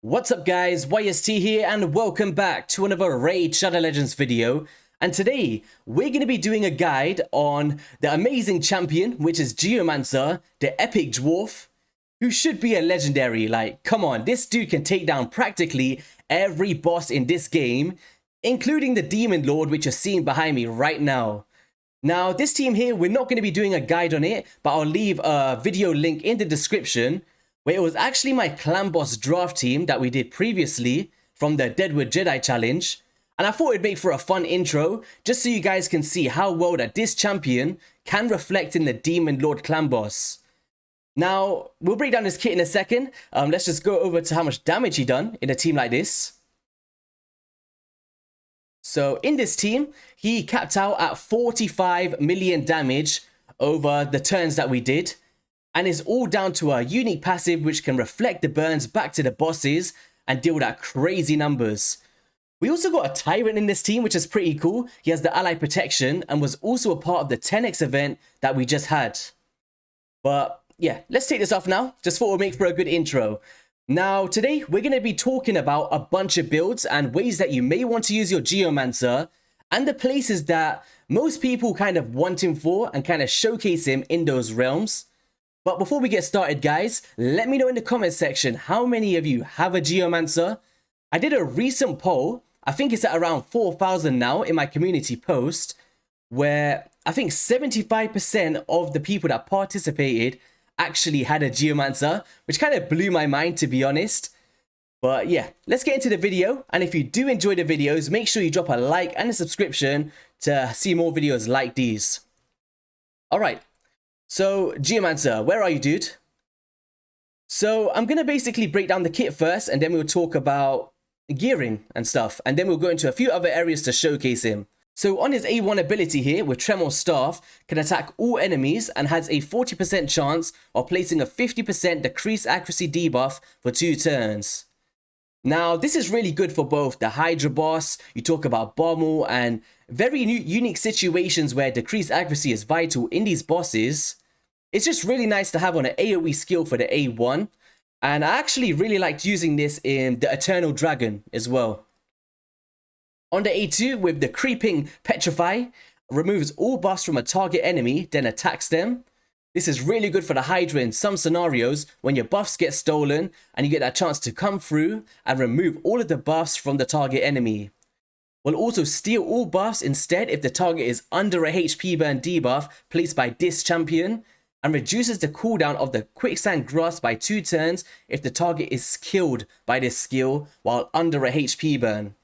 What's up guys, YST here and welcome back to another Raid Shadow Legends video. And today we're going to be doing a guide on the amazing champion, which is Geomancer, the epic dwarf, who should be a legendary. Like, come on, this dude can take down practically every boss in this game, including the Demon Lord, which you're seeing behind me right now. Now, this team here, we're not going to be doing a guide on it, but I'll leave a video link in the description where it was actually my clan boss draft team that we did previously from the Deadwood Jedi challenge. And I thought it'd make for a fun intro, just so you guys can see how well that this champion can reflect in the Demon Lord clan boss. Now, we'll break down this kit in a second. Let's just go over to how much damage he done in a team like this. So in this team, he capped out at 45 million damage over the turns that we did. And it's all down to a unique passive which can reflect the burns back to the bosses and deal that crazy numbers. We also got a Tyrant in this team, which is pretty cool. He has the ally protection and was also a part of the 10x event that we just had. But yeah, let's take this off now. Just thought it would make for a good intro. Now, today we're going to be talking about a bunch of builds and ways that you may want to use your Geomancer and the places that most people kind of want him for and kind of showcase him in those realms. But before we get started, guys, let me know in the comment section how many of you have a Geomancer. I did a recent poll, I think it's at around 4,000 now in my community post, where I think 75% of the people that participated actually had a Geomancer, which kind of blew my mind, to be honest. But yeah, let's get into the video. And if you do enjoy the videos, make sure you drop a like and a subscription to see more videos like these. All right. So, Geomancer, where are you, dude? So, I'm going to basically break down the kit first, and then we'll talk about gearing and stuff. And then we'll go into a few other areas to showcase him. So, on his A1 ability here, with Tremor Staff, can attack all enemies and has a 40% chance of placing a 50% decreased accuracy debuff for 2 turns. Now, this is really good for both the Hydra boss, you talk about Bommel, and very unique situations where decreased accuracy is vital in these bosses. It's just really nice to have on an AoE skill for the A1. And I actually really liked using this in the Eternal Dragon as well. On the A2 with the Creeping Petrify, removes all buffs from a target enemy, then attacks them. This is really good for the Hydra in some scenarios when your buffs get stolen and you get that chance to come through and remove all of the buffs from the target enemy. Will also steal all buffs instead if the target is under a HP burn debuff placed by this champion, and reduces the cooldown of the Quicksand Grasp by 2 turns if the target is killed by this skill while under a HP burn.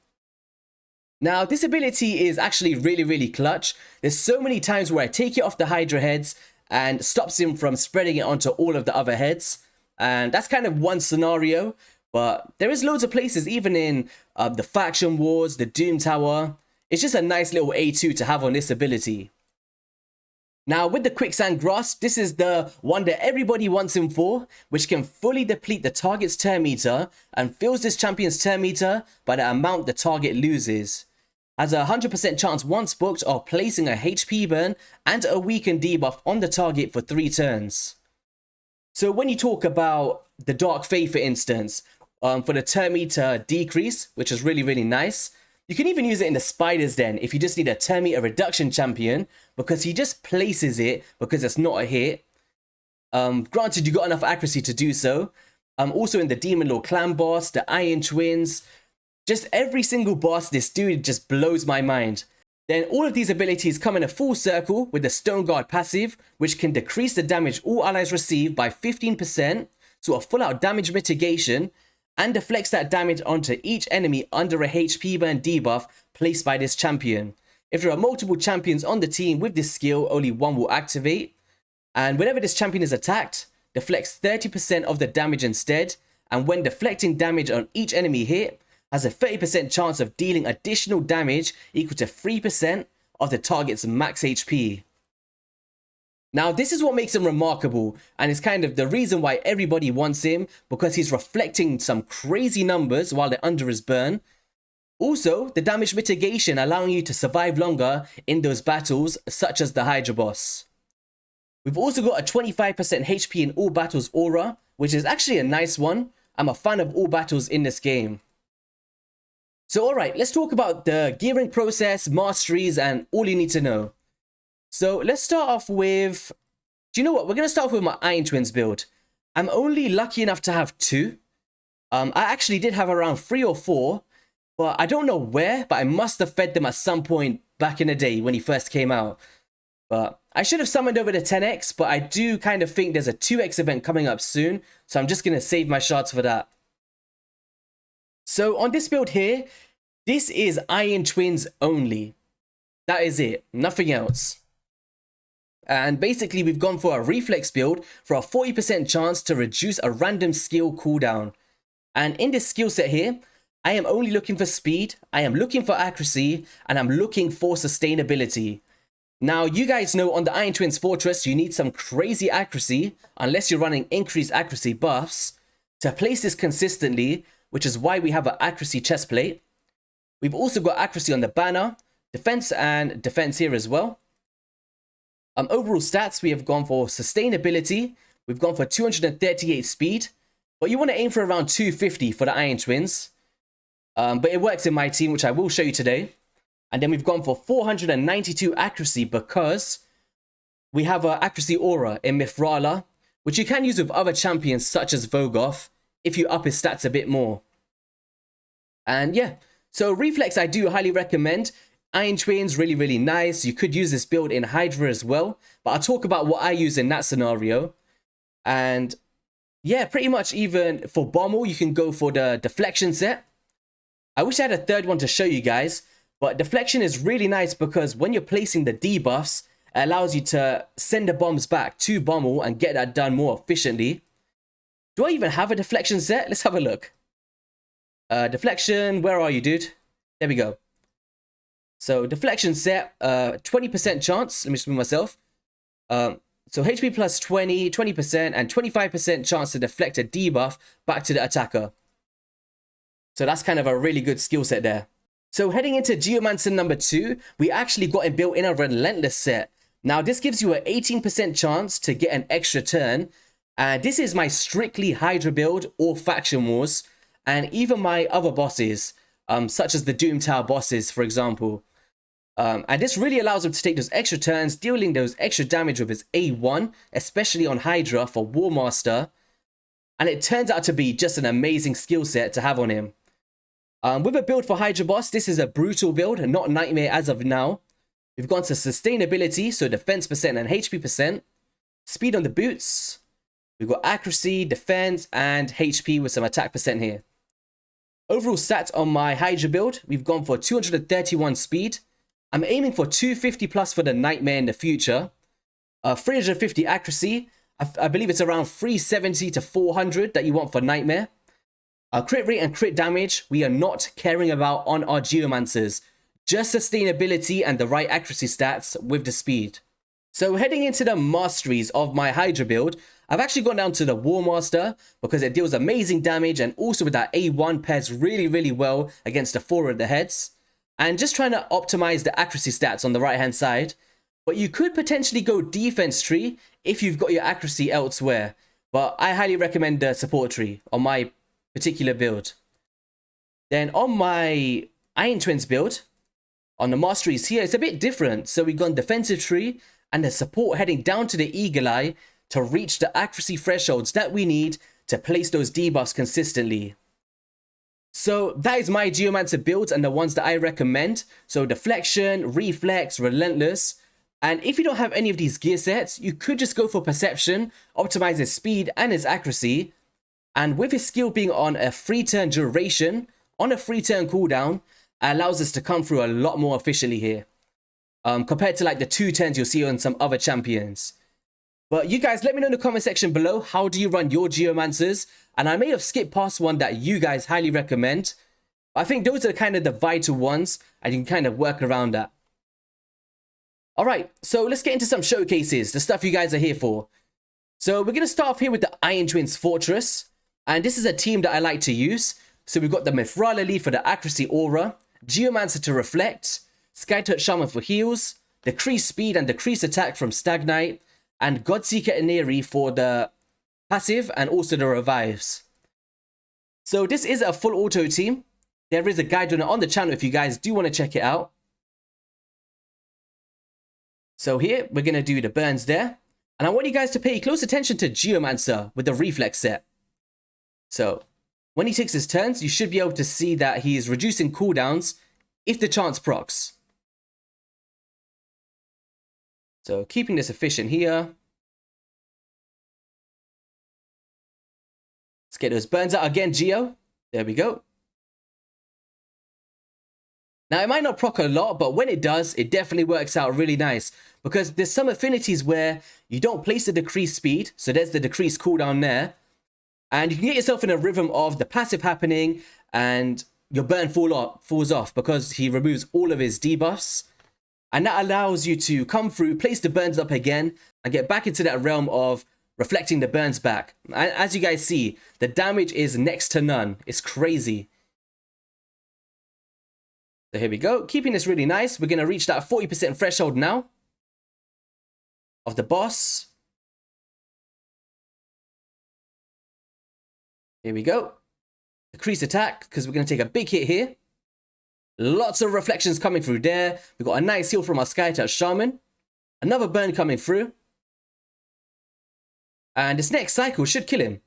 Now, this ability is actually really clutch. There's so many times where I take it off the Hydra heads and stops him from spreading it onto all of the other heads. And that's kind of one scenario, but there is loads of places, even in the Faction Wars, the Doom Tower. It's just a nice little A2 to have on this ability. Now, with the Quicksand Grasp, this is the one that everybody wants him for, which can fully deplete the target's turn meter and fills this champion's turn meter by the amount the target loses. Has a 100% chance once booked of placing a HP burn and a weakened debuff on the target for 3 turns. So when you talk about the Dark Fate, for instance, for the turn meter decrease, which is really nice, you can even use it in the Spider's Den if you just need a turn meter reduction champion, because he just places it because it's not a hit. Granted, you got enough accuracy to do so. Also in the Demon Lord clan boss, the Iron Twins, just every single boss, this dude just blows my mind. Then all of these abilities come in a full circle with the Stone Guard passive, which can decrease the damage all allies receive by 15%, so a full out damage mitigation, and deflects that damage onto each enemy under a HP burn debuff placed by this champion. If there are multiple champions on the team with this skill, only one will activate. And whenever this champion is attacked, deflects 30% of the damage instead, and when deflecting damage on each enemy hit, has a 30% chance of dealing additional damage equal to 3% of the target's max HP. Now, this is what makes him remarkable, and it's kind of the reason why everybody wants him, because he's reflecting some crazy numbers while they're under his burn. Also, the damage mitigation allowing you to survive longer in those battles, such as the Hydra boss. We've also got a 25% HP in all battles aura, which is actually a nice one. I'm a fan of all battles in this game. So alright, let's talk about the gearing process, masteries, and all you need to know. So let's start off with, do you know what? We're going to start off with my Iron Twins build. I'm only lucky enough to have 2. I actually did have around 3 or 4, but I don't know where, but I must have fed them at some point back in the day when he first came out. But I should have summoned over the 10x, but I do kind of think there's a 2x event coming up soon, so I'm just going to save my shards for that. So on this build here, this is Iron Twins only. That is it, nothing else. And basically we've gone for a reflex build for a 40% chance to reduce a random skill cooldown. And in this skill set here, I am only looking for speed, I am looking for accuracy, and I'm looking for sustainability. Now, you guys know on the Iron Twins Fortress, you need some crazy accuracy, unless you're running increased accuracy buffs, to place this consistently, which is why we have an accuracy chest plate. We've also got accuracy on the banner, defense and defense here as well. Overall stats, we have gone for sustainability. We've gone for 238 speed, but you want to aim for around 250 for the Iron Twins. But it works in my team, which I will show you today. And then we've gone for 492 accuracy because we have an accuracy aura in Mithrala, which you can use with other champions such as Vogoth if you up his stats a bit more. And yeah, so reflex I do highly recommend. Iron Twins, really, really nice. You could use this build in Hydra as well, but I'll talk about what I use in that scenario. And yeah, pretty much even for Bommel, you can go for the deflection set. I wish I had a third one to show you guys, but deflection is really nice because when you're placing the debuffs, it allows you to send the bombs back to Bommel and get that done more efficiently. Do I even have a deflection set? Let's have a look. Deflection, where are you, dude? There we go. So deflection set, 20% chance. Let me just move myself. So HP plus 20, 20%, and 25% chance to deflect a debuff back to the attacker. So that's kind of a really good skill set there. So heading into Geomancer number 2, we actually got it built in a relentless set. Now this gives you an 18% chance to get an extra turn. And this is my strictly Hydra build or Faction Wars. And even my other bosses, such as the Doom Tower bosses, for example. And this really allows him to take those extra turns, dealing those extra damage with his A1, especially on Hydra for War Master. And it turns out to be just an amazing skill set to have on him. With a build for Hydra boss, this is a brutal build, not Nightmare as of now. We've gone to sustainability, so defense percent and HP percent. Speed on the boots. We've got accuracy, defense, and HP with some attack percent here. Overall stats on my Hydra build, we've gone for 231 speed. I'm aiming for 250 plus for the Nightmare in the future. 350 accuracy. I believe it's around 370 to 400 that you want for Nightmare. Crit rate and crit damage, we are not caring about on our Geomancers. Just sustainability and the right accuracy stats with the speed. So heading into the masteries of my Hydra build, I've actually gone down to the War Master because it deals amazing damage and also with that A1 pairs really, really well against the 4 of the heads. And just trying to optimize the accuracy stats on the right hand side. But you could potentially go defense tree if you've got your accuracy elsewhere. But I highly recommend the support tree on my particular build. Then on my Iron Twins build, on the masteries here, it's a bit different. So we've gone defensive tree and the support heading down to the Eagle Eye to reach the accuracy thresholds that we need to place those debuffs consistently. So that is my Geomancer builds and the ones that I recommend. So deflection, reflex, relentless. And if you don't have any of these gear sets, you could just go for perception, optimize his speed and his accuracy. And with his skill being on a 3-turn duration, on a 3-turn cooldown, allows us to come through a lot more efficiently here. Compared to like the 2 turns you'll see on some other champions. But you guys, let me know in the comment section below, how do you run your Geomancers? And I may have skipped past one that you guys highly recommend. I think those are kind of the vital ones, and you can kind of work around that. Alright, so let's get into some showcases, the stuff you guys are here for. So we're going to start off here with the Iron Twins Fortress. And this is a team that I like to use. So we've got the Mithrala Leaf for the accuracy aura, Geomancer to reflect, Skytouch Shaman for heals, decrease speed and decrease attack from Stagnite, and Godseeker Ineri for the passive and also the revives. So this is a full auto team. There is a guide on it on the channel if you guys do want to check it out. So here, we're going to do the burns there. And I want you guys to pay close attention to Geomancer with the reflex set. So when he takes his turns, you should be able to see that he is reducing cooldowns if the chance procs. So keeping this efficient here. Let's get those burns out again, Geo. There we go. Now, it might not proc a lot, but when it does, it definitely works out really nice. Because there's some affinities where you don't place the decreased speed. So there's the decreased cooldown there. And you can get yourself in a rhythm of the passive happening and your burn falls off because he removes all of his debuffs. And that allows you to come through, place the burns up again, and get back into that realm of reflecting the burns back. And as you guys see, the damage is next to none. It's crazy. So here we go. Keeping this really nice. We're going to reach that 40% threshold now of the boss. Here we go. Decrease attack because we're going to take a big hit here. Lots of reflections coming through there. We've got a nice heal from our Skytouch Shaman. Another burn coming through. And this next cycle should kill him.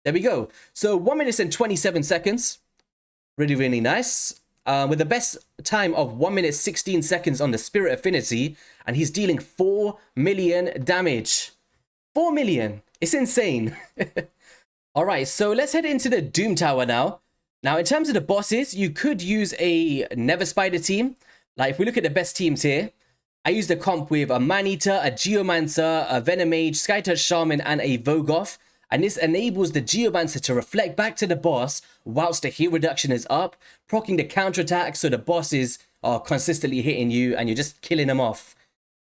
There we go. So 1 minute and 27 seconds. Really, really nice. With the best time of 1 minute 16 seconds on the Spirit Affinity. And he's dealing 4 million damage. 4 million. It's insane. Alright, so let's head into the Doom Tower now. Now, in terms of the bosses, you could use a Nether Spider team. Like, if we look at the best teams here, I used a comp with a Man-Eater, a Geomancer, a Venomage, Skytouch Shaman, and a Vogoth. And this enables the Geomancer to reflect back to the boss whilst the heal reduction is up, proccing the counterattack so the bosses are consistently hitting you and you're just killing them off.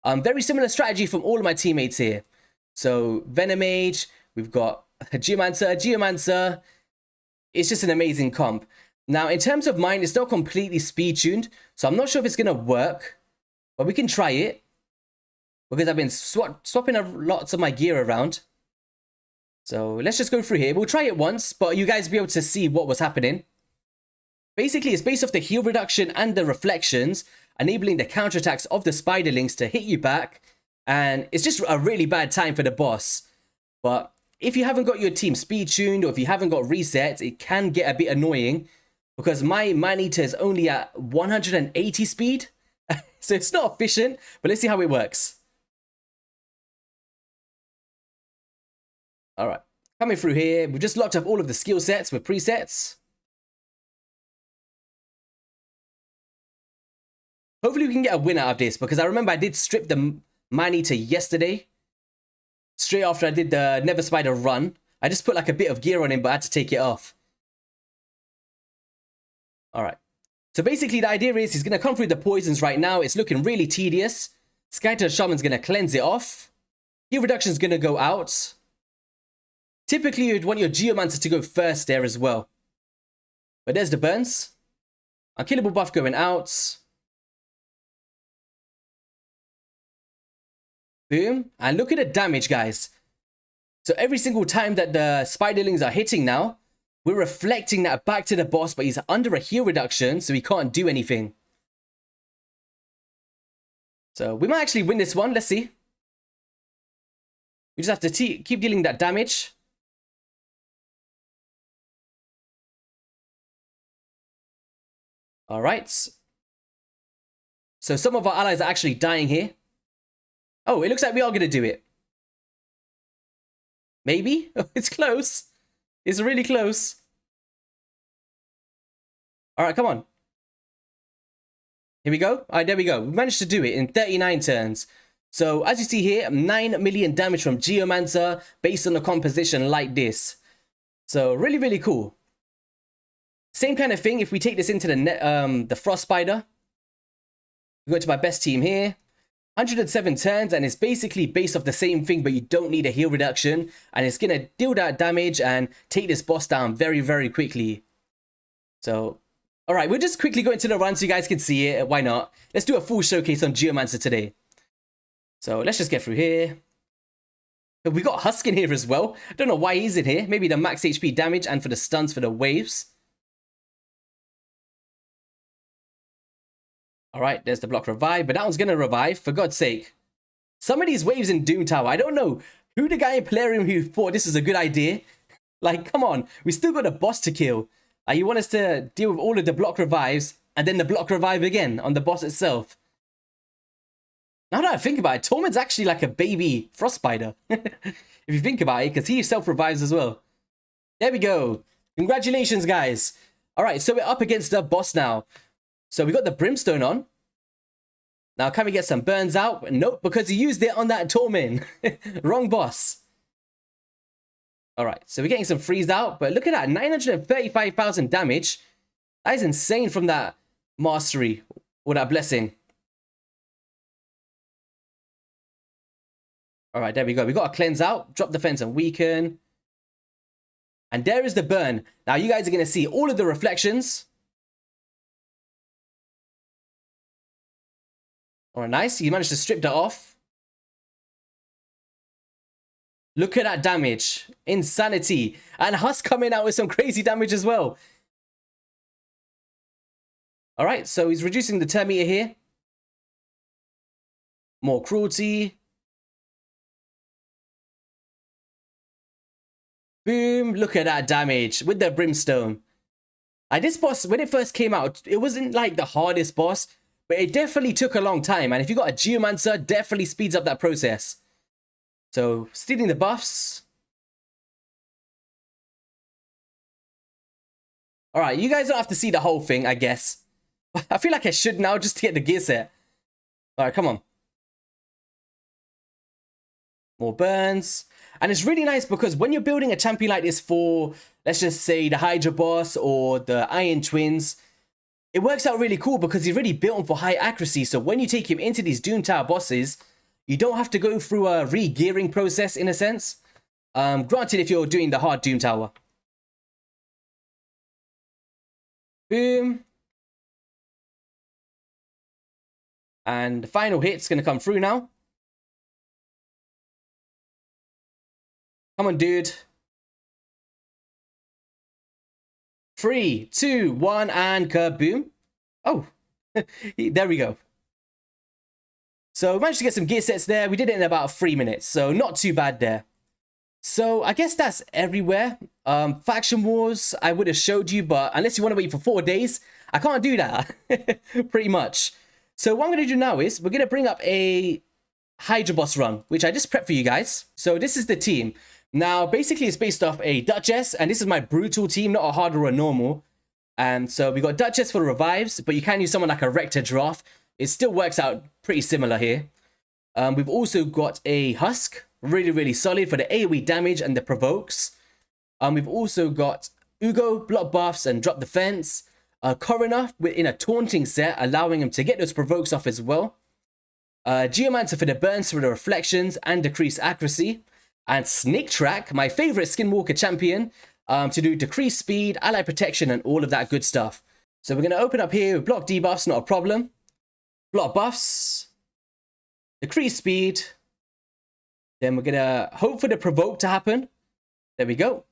Very similar strategy from all of my teammates here. So, Venomage, we've got a Geomancer. It's just an amazing comp. Now, in terms of mine, it's not completely speed-tuned, so I'm not sure if it's going to work, but we can try it, because I've been swapping lots of my gear around. So let's just go through here. We'll try it once, but you guys will be able to see what was happening. Basically, it's based off the heal reduction and the reflections, enabling the counterattacks of the spiderlings to hit you back, and it's just a really bad time for the boss. But if you haven't got your team speed tuned or if you haven't got resets, it can get a bit annoying because my Man-Eater is only at 180 speed. So it's not efficient, but let's see how it works. All right, coming through here. We've just locked up all of the skill sets with presets. Hopefully we can get a win out of this because I remember I did strip the Man-Eater yesterday. Straight after I did the Nether Spider run. I just put like a bit of gear on him, but I had to take it off. Alright. So basically the idea is he's going to come through the poisons right now. It's looking really tedious. Skytouch Shaman's going to cleanse it off. Heal reduction's going to go out. Typically you'd want your Geomancer to go first there as well. But there's the burns. Unkillable buff going out. Boom. And look at the damage, guys. So every single time that the spiderlings are hitting now, we're reflecting that back to the boss, but he's under a heal reduction, so he can't do anything. So we might actually win this one. Let's see. We just have to keep dealing that damage. All right. So some of our allies are actually dying here. Oh, it looks like we are going to do it. Maybe? It's close. It's really close. All right, come on. Here we go. All right, there we go. We managed to do it in 39 turns. So, as you see here, 9 million damage from Geomancer based on a composition like this. So, really, really cool. Same kind of thing if we take this into the Frost Spider. We go to my best team here. 107 turns, and it's basically based off the same thing, but you don't need a heal reduction, and it's going to deal that damage and take this boss down very, very quickly. So, alright, we'll just quickly go into the run so you guys can see it. Why not? Let's do a full showcase on Geomancer today. So, let's just get through here. We got Husk in here as well. I don't know why he's in here. Maybe the max HP damage and for the stuns for the waves. All right, there's the block revive, but that one's going to revive, for God's sake. Some of these waves in Doom Tower, I don't know who the guy in Plarium who thought this is a good idea. Like, come on, we still got a boss to kill. You want us to deal with all of the block revives and then the block revive again on the boss itself. Now that I think about it, Torment's actually like a baby frost spider. If you think about it, because he self-revives as well. There we go. Congratulations, guys. All right, so we're up against the boss now. So we got the brimstone on. Now, can we get some burns out? Nope, because he used it on that Torment. Wrong boss. All right, so we're getting some freeze out, but look at that, 935,000 damage. That is insane from that mastery or that blessing. All right, there we go. We got a cleanse out, drop defense and weaken. And there is the burn. Now you guys are going to see all of the reflections. All right, nice. You managed to strip that off. Look at that damage. Insanity. And Husk coming out with some crazy damage as well. All right, so he's reducing the turn meter here. More cruelty. Boom. Look at that damage with the brimstone. This boss, when it first came out, it wasn't like the hardest boss, but it definitely took a long time. And if you got a Geomancer, definitely speeds up that process. So, stealing the buffs. Alright, you guys don't have to see the whole thing, I guess. I feel like I should now just to get the gear set. Alright, come on. More burns. And it's really nice because when you're building a champion like this for, let's just say, the Hydra boss or the Iron Twins, it works out really cool because he's really built for high accuracy. So when you take him into these Doom Tower bosses, you don't have to go through a re-gearing process in a sense. Granted, if you're doing the hard Doom Tower. Boom. And the final hit's going to come through now. Come on, dude. 3, 2, 1, and kaboom. Oh, there we go. So we managed to get some gear sets there. We did it in about 3 minutes, so not too bad there. So I guess that's everywhere. Faction Wars, I would have showed you, but unless you want to wait for 4 days, I can't do that. Pretty much. So what I'm going to do now is we're going to bring up a Hydra boss run, which I just prepped for you guys. So this is the team. Now, basically, it's based off a Duchess, and this is my brutal team, not a hard or a normal. And so we got Duchess for the revives, but you can use someone like a Rector Giraffe. It still works out pretty similar here. We've also got a Husk, really, really solid for the AoE damage and the provokes. We've also got Ugo, block buffs and drop defense. Coroner in a taunting set, allowing him to get those provokes off as well. Geomancer for the burns for the reflections and decreased accuracy. And Snake Track, my favorite Skinwalker champion, to do decreased speed, ally protection, and all of that good stuff. So we're going to open up here with block debuffs, not a problem. Block buffs, decreased speed. Then we're going to hope for the provoke to happen. There we go.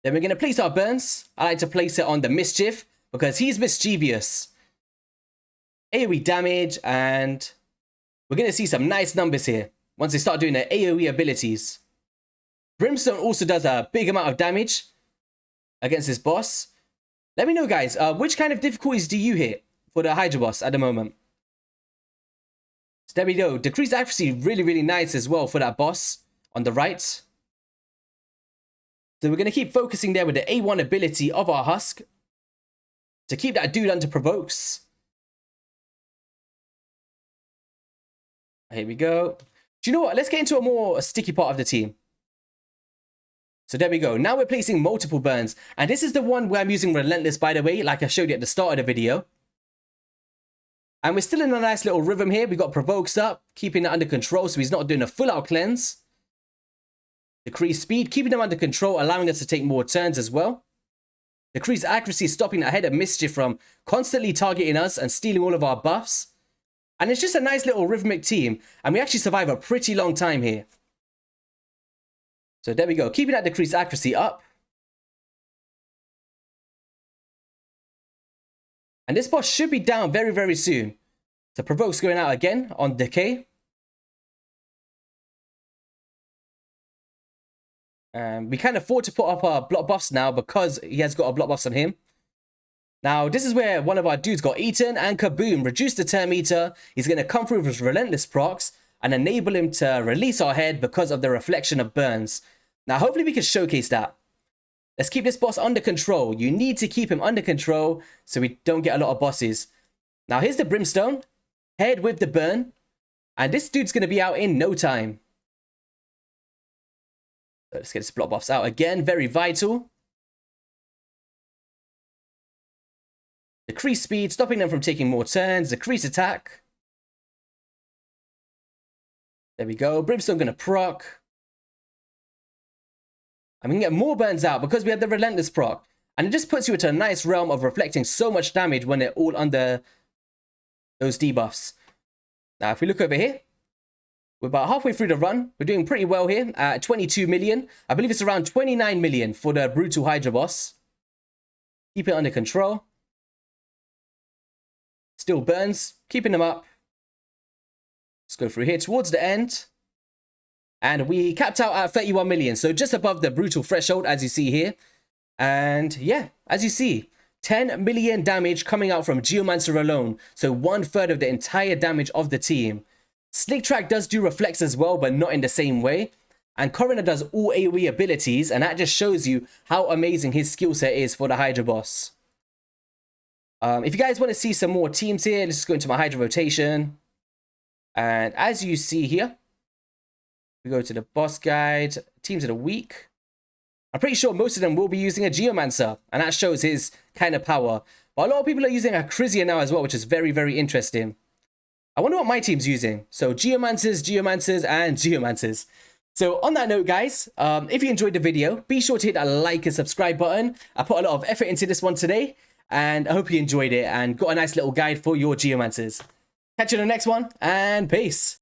Then we're going to place our burns. I like to place it on the mischief because he's mischievous. AoE damage, and we're going to see some nice numbers here once they start doing their AoE abilities. Brimstone also does a big amount of damage against this boss. Let me know, guys, which kind of difficulties do you hit for the Hydra boss at the moment? So there we go. Decreased accuracy, really, really nice as well for that boss on the right. So we're going to keep focusing there with the A1 ability of our Husk to keep that dude under provokes. Here we go. Do you know what? Let's get into a more sticky part of the team. So there we go. Now we're placing multiple burns. And this is the one where I'm using Relentless, by the way, like I showed you at the start of the video. And we're still in a nice little rhythm here. We got provokes up, keeping it under control so he's not doing a full-out cleanse. Decreased speed, keeping them under control, allowing us to take more turns as well. Decreased accuracy, stopping that head of mischief from constantly targeting us and stealing all of our buffs. And it's just a nice little rhythmic team. And we actually survive a pretty long time here. So there we go. Keeping that decreased accuracy up. And this boss should be down very, very soon. So Provoke's going out again on Decay. We can't afford to put up our block buffs now because he has got a block buffs on him. Now, this is where one of our dudes got eaten, and kaboom, reduced the term meter. He's going to come through with his relentless procs and enable him to release our head because of the reflection of burns. Now, hopefully we can showcase that. Let's keep this boss under control. You need to keep him under control so we don't get a lot of bosses. Now, here's the Brimstone. Head with the burn. And this dude's going to be out in no time. So let's get his block buffs out again. Very vital. Decrease speed, stopping them from taking more turns. Decrease attack. There we go. Brimstone going to proc. And we can get more burns out because we have the relentless proc. And it just puts you into a nice realm of reflecting so much damage when they're all under those debuffs. Now, if we look over here, we're about halfway through the run. We're doing pretty well here at 22 million. I believe it's around 29 million for the brutal Hydra boss. Keep it under control. Still burns. Keeping them up. Let's go through here towards the end. And we capped out at 31 million. So just above the brutal threshold, as you see here. And yeah, as you see, 10 million damage coming out from Geomancer alone. So 1/3 of the entire damage of the team. Slick Track does do reflects as well, but not in the same way. And Coroner does all AoE abilities. And that just shows you how amazing his skill set is for the Hydra boss. If you guys want to see some more teams here, let's just go into my Hydra rotation. And as you see here, we go to the boss guide, teams of the week. I'm pretty sure most of them will be using a Geomancer, and that shows his kind of power. But a lot of people are using a Chrysia now as well, which is very, very interesting. I wonder what my team's using. So Geomancers, Geomancers, and Geomancers. So on that note, guys, if you enjoyed the video, be sure to hit that like and subscribe button. I put a lot of effort into this one today, and I hope you enjoyed it and got a nice little guide for your Geomancers. Catch you in the next one, and peace.